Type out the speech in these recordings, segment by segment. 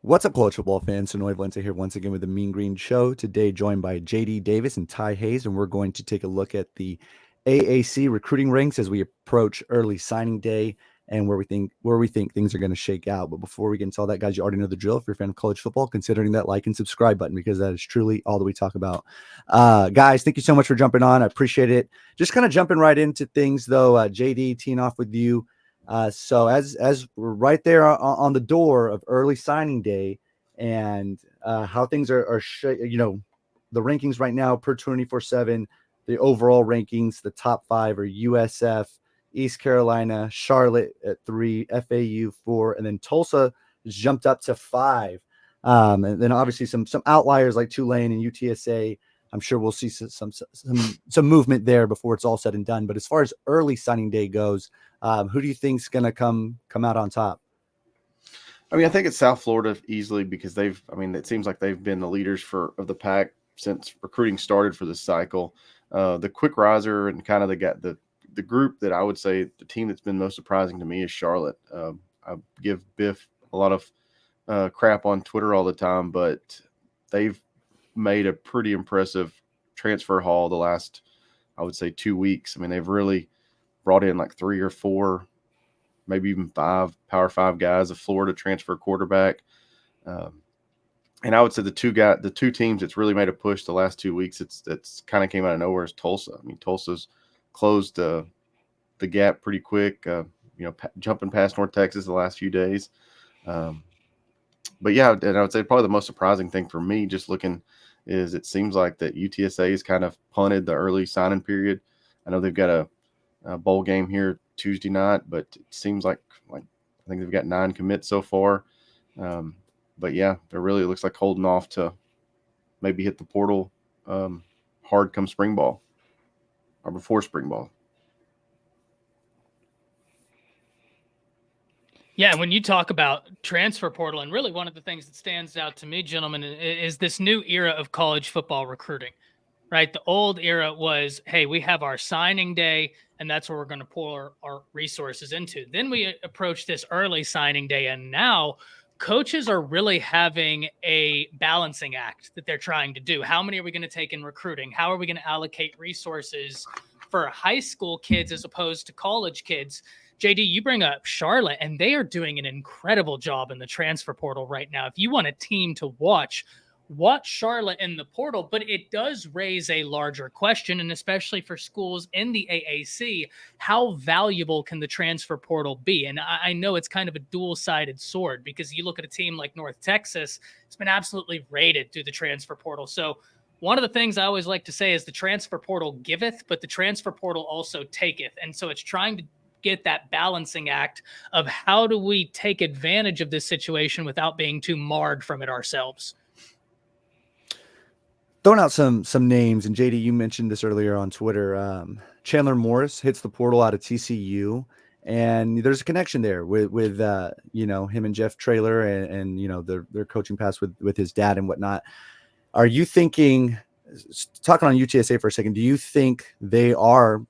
What's up, college football fans? Sonoy Valente here once again with the Mean Green Show. Today, joined by JD Davis and Ty Hayes, and we're going to take a look at the AAC recruiting ranks as we approach early signing day and where we think things are going to shake out. But before we get into all that, guys, you already know the drill. If you're a fan of college football, considering that like and subscribe button because that is truly all that we talk about. Guys, thank you so much for jumping on. I appreciate it. Just kind of jumping right into things, though. JD, teeing off with you. So as we're right there on the door of early signing day, and how things are the rankings right now per 24/7, the overall rankings, the top five are USF, East Carolina, Charlotte at 3, FAU 4, and then Tulsa has jumped up to 5. And then obviously some outliers like Tulane and UTSA. I'm sure we'll see some movement there before it's all said and done. But as far as early signing day goes, who do you think's going to come out on top? I mean, I think it's South Florida easily because it seems like they've been the leaders of the pack since recruiting started for this cycle. The quick riser and kind of the group that I would say the team that's been most surprising to me is Charlotte. I give Biff a lot of crap on Twitter all the time, but they've made a pretty impressive transfer haul the last, I would say, 2 weeks. I mean, they've really brought in like 3 or 4, maybe even 5 Power 5 guys of Florida transfer quarterback. And I would say the two teams that's really made a push the last 2 weeks, that's kind of came out of nowhere is Tulsa. I mean, Tulsa's closed the gap pretty quick, jumping past North Texas the last few days. But yeah, and I would say probably the most surprising thing for me just looking is it seems like that UTSA has kind of punted the early signing period. I know they've got a bowl game here Tuesday night, but it seems like I think they've got 9 commits so far. But yeah, it really looks like holding off to maybe hit the portal hard come spring ball or before spring ball. Yeah, when you talk about transfer portal, and really one of the things that stands out to me, gentlemen, is this new era of college football recruiting, right? The old era was, hey, we have our signing day, and that's where we're going to pour our resources into. Then we approach this early signing day, and now coaches are really having a balancing act that they're trying to do. How many are we going to take in recruiting? How are we going to allocate resources for high school kids as opposed to college kids? JD, you bring up Charlotte, and they are doing an incredible job in the transfer portal right now. If you want a team to watch Charlotte in the portal, but it does raise a larger question, and especially for schools in the AAC, how valuable can the transfer portal be? And I know it's kind of a dual-sided sword because you look at a team like North Texas, it's been absolutely raided through the transfer portal. So one of the things I always like to say is the transfer portal giveth, but the transfer portal also taketh. And so it's trying to get that balancing act of how do we take advantage of this situation without being too marred from it ourselves. Throwing out some names, and JD, you mentioned this earlier on Twitter. Chandler Morris hits the portal out of TCU, and there's a connection there with him and Jeff Traylor and their coaching past with his dad and whatnot. Are you thinking, talking on UTSA for a second, do you think they are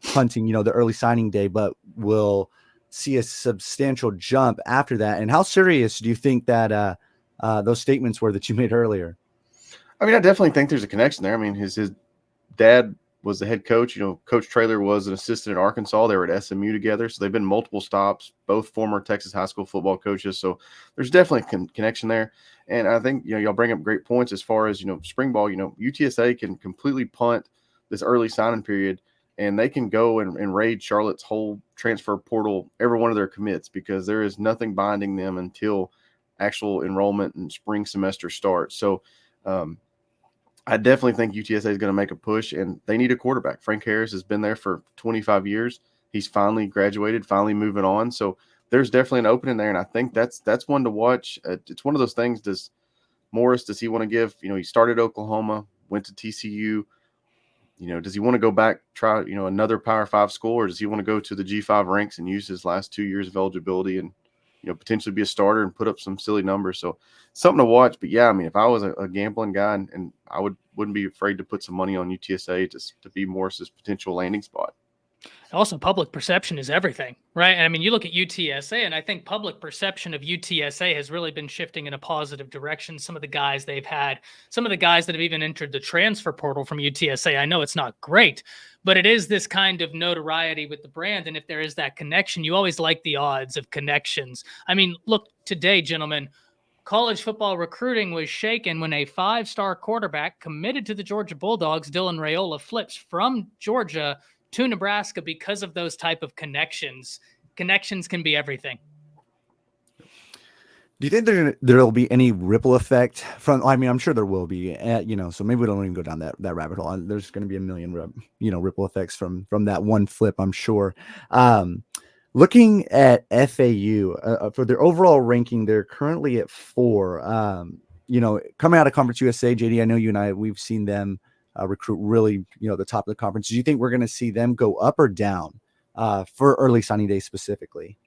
punting the early signing day, but will see a substantial jump after that? And how serious do you think that those statements were that you made earlier? I mean, I definitely think there's a connection there. I mean, his dad was the head coach. Coach Traylor was an assistant at Arkansas. They were at SMU together, so they've been multiple stops, both former Texas high school football coaches. So there's definitely a connection there. And I think, y'all bring up great points as far as, spring ball. UTSA can completely punt this early signing period, and they can go and raid Charlotte's whole transfer portal, every one of their commits, because there is nothing binding them until actual enrollment and spring semester starts. So, I definitely think UTSA is going to make a push, and they need a quarterback. Frank Harris has been there for 25 years. He's finally graduated, finally moving on. So there's definitely an opening there, and I think that's one to watch. It's one of those things. Does he want to give? He started Oklahoma, went to TCU. Does he want to go back, try another Power 5 school, or does he want to go to the G5 ranks and use his last 2 years of eligibility and potentially be a starter and put up some silly numbers? So something to watch. But yeah, I mean, if I was a gambling guy, and I wouldn't be afraid to put some money on UTSA to be Morris's potential landing spot. Also, public perception is everything, right? And I mean, you look at UTSA, and I think public perception of UTSA has really been shifting in a positive direction. Some of the guys they've had, some of the guys that have even entered the transfer portal from UTSA, I know it's not great, but it is this kind of notoriety with the brand. And if there is that connection, you always like the odds of connections. I mean, look, today, gentlemen, college football recruiting was shaken when a 5-star quarterback committed to the Georgia Bulldogs, Dylan Raiola, flips from Georgia to Nebraska because of those type of connections. Connections can be everything. Do you think there'll be any ripple effect from? I mean, I'm sure there will be. So maybe we don't even go down that rabbit hole. There's going to be a million, ripple effects from that one flip, I'm sure. Looking at FAU for their overall ranking, they're currently at 4. Coming out of Conference USA, JD, I know you and we've seen them recruit really, the top of the conference. Do you think we're going to see them go up or down for early signing day specifically?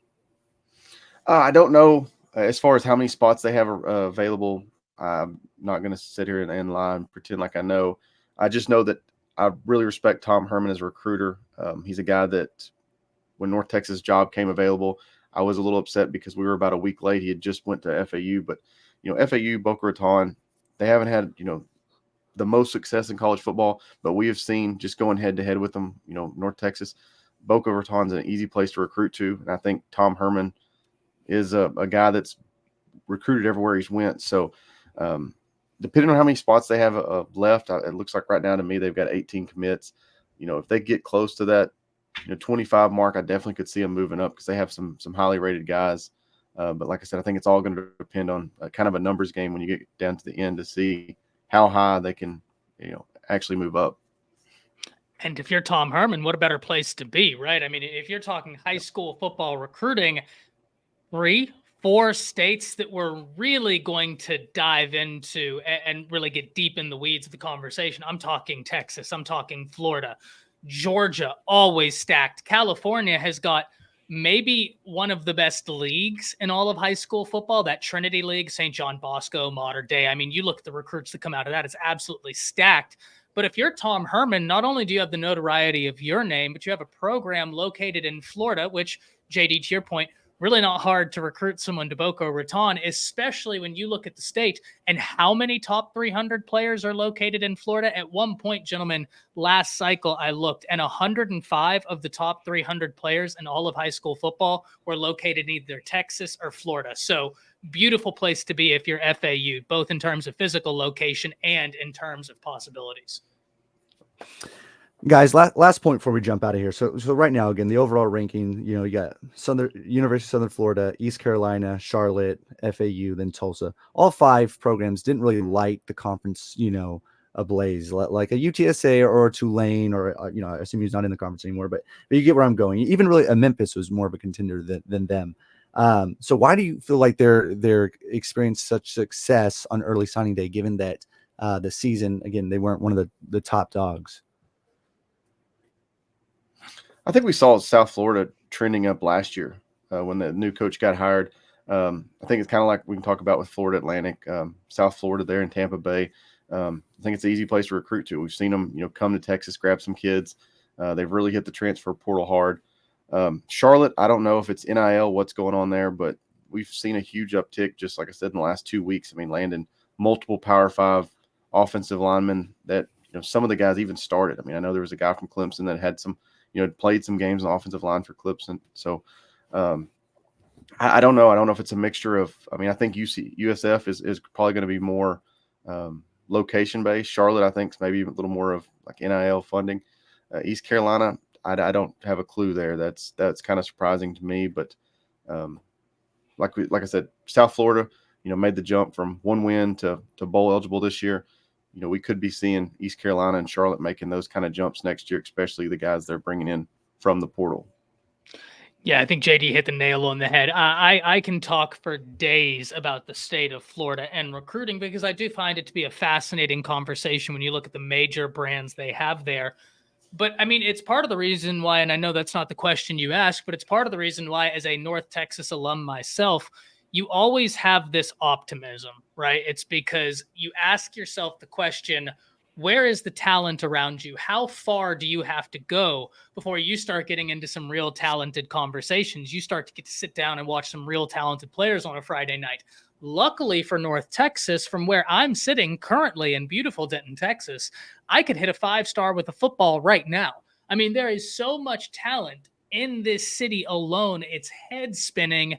I don't know as far as how many spots they have available. I'm not going to sit here and lie and pretend like I know. I just know that I really respect Tom Herman as a recruiter. He's a guy that when North Texas job came available, I was a little upset because we were about a week late. He had just went to FAU, but FAU, Boca Raton, they haven't had the most success in college football, but we have seen just going head to head with them. North Texas, Boca Raton's an easy place to recruit to, and I think Tom Herman is a guy that's recruited everywhere he's went. So depending on how many spots they have left, it looks like right now to me they've got 18 commits. If they get close to that 25 mark, I definitely could see them moving up because they have some highly rated guys. But like I said, I think it's all going to depend on kind of a numbers game when you get down to the end to see how high they can actually move up. And if you're Tom Herman, what a better place to be, right? I mean, if you're talking high school football recruiting, 3-4 states that we're really going to dive into and really get deep in the weeds of the conversation. I'm talking Texas. I'm talking Florida. Georgia, always stacked. California has got maybe one of the best leagues in all of high school football, that Trinity League, St. John Bosco, Mater Dei. I mean, you look at the recruits that come out of that, it's absolutely stacked. But if you're Tom Herman, not only do you have the notoriety of your name, but you have a program located in Florida, which, JD, to your point, really not hard to recruit someone to Boca Raton, especially when you look at the state and how many top 300 players are located in Florida. At one point, gentlemen, last cycle I looked, and 105 of the top 300 players in all of high school football were located in either Texas or Florida. So beautiful place to be if you're FAU, both in terms of physical location and in terms of possibilities. Guys, last point before we jump out of here. So right now, again, the overall ranking, you got University of Southern Florida, East Carolina, Charlotte, FAU, then Tulsa. All 5 programs didn't really light the conference, ablaze like a UTSA or Tulane or, SMU's not in the conference anymore, but you get where I'm going. Even really Memphis was more of a contender than them. So why do you feel like they're experienced such success on early signing day, given that the season, again, they weren't one of the top dogs? I think we saw South Florida trending up last year when the new coach got hired. I think it's kind of like we can talk about with Florida Atlantic, South Florida there in Tampa Bay. I think it's an easy place to recruit to. We've seen them, come to Texas, grab some kids. They've really hit the transfer portal hard. Charlotte, I don't know if it's NIL, what's going on there, but we've seen a huge uptick, just like I said, in the last 2 weeks. I mean, landing multiple Power 5 offensive linemen that, some of the guys even started. I mean, I know there was a guy from Clemson that had some, played some games on the offensive line for Clemson. So I don't know. I don't know if it's a mixture of, I think USF is probably going to be more location based. Charlotte, I think, is maybe a little more of like NIL funding. East Carolina, I don't have a clue there. That's kind of surprising to me. But like I said, South Florida, made the jump from 1 win to bowl eligible this year. We could be seeing East Carolina and Charlotte making those kind of jumps next year, especially the guys they're bringing in from the portal. Yeah, I think JD hit the nail on the head. I can talk for days about the state of Florida and recruiting because I do find it to be a fascinating conversation when you look at the major brands they have there. But I mean, it's part of the reason why, and I know that's not the question you asked, but it's part of the reason why, as a North Texas alum myself, you always have this optimism, right? It's because you ask yourself the question, where is the talent around you? How far do you have to go before you start getting into some real talented conversations? You start to get to sit down and watch some real talented players on a Friday night. Luckily for North Texas, from where I'm sitting currently in beautiful Denton, Texas, I could hit a 5-star with a football right now. I mean, there is so much talent in this city alone. It's head spinning.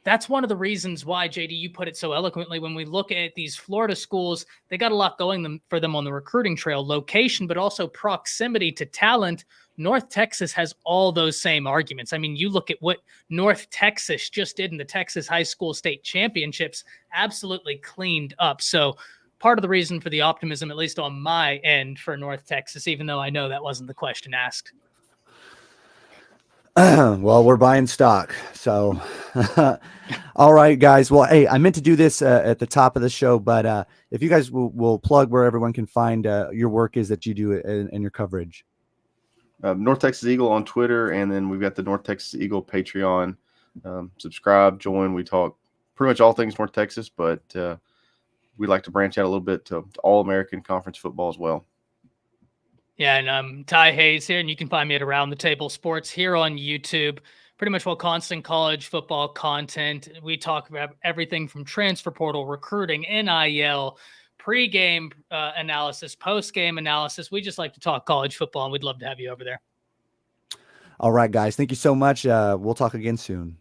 That's one of the reasons why, JD, you put it so eloquently. When we look at these Florida schools, they got a lot going for them on the recruiting trail, location, but also proximity to talent. North Texas has all those same arguments. I mean, you look at what North Texas just did in the Texas High School State Championships, absolutely cleaned up. So part of the reason for the optimism, at least on my end, for North Texas, even though I know that wasn't the question asked. Well, we're buying stock. So, all right, guys. Well, hey, I meant to do this at the top of the show, but if you guys will plug where everyone can find your work is that you do and your coverage. North Texas Eagle on Twitter, and then we've got the North Texas Eagle Patreon. Subscribe, join. We talk pretty much all things North Texas, but we like to branch out a little bit to All-American Conference football as well. Yeah, and I'm Ty Hayes here, and you can find me at Around the Table Sports here on YouTube. Pretty much all constant college football content. We talk about everything from transfer portal, recruiting, NIL, pre-game analysis, post-game analysis. We just like to talk college football, and we'd love to have you over there. All right, guys. Thank you so much. We'll talk again soon.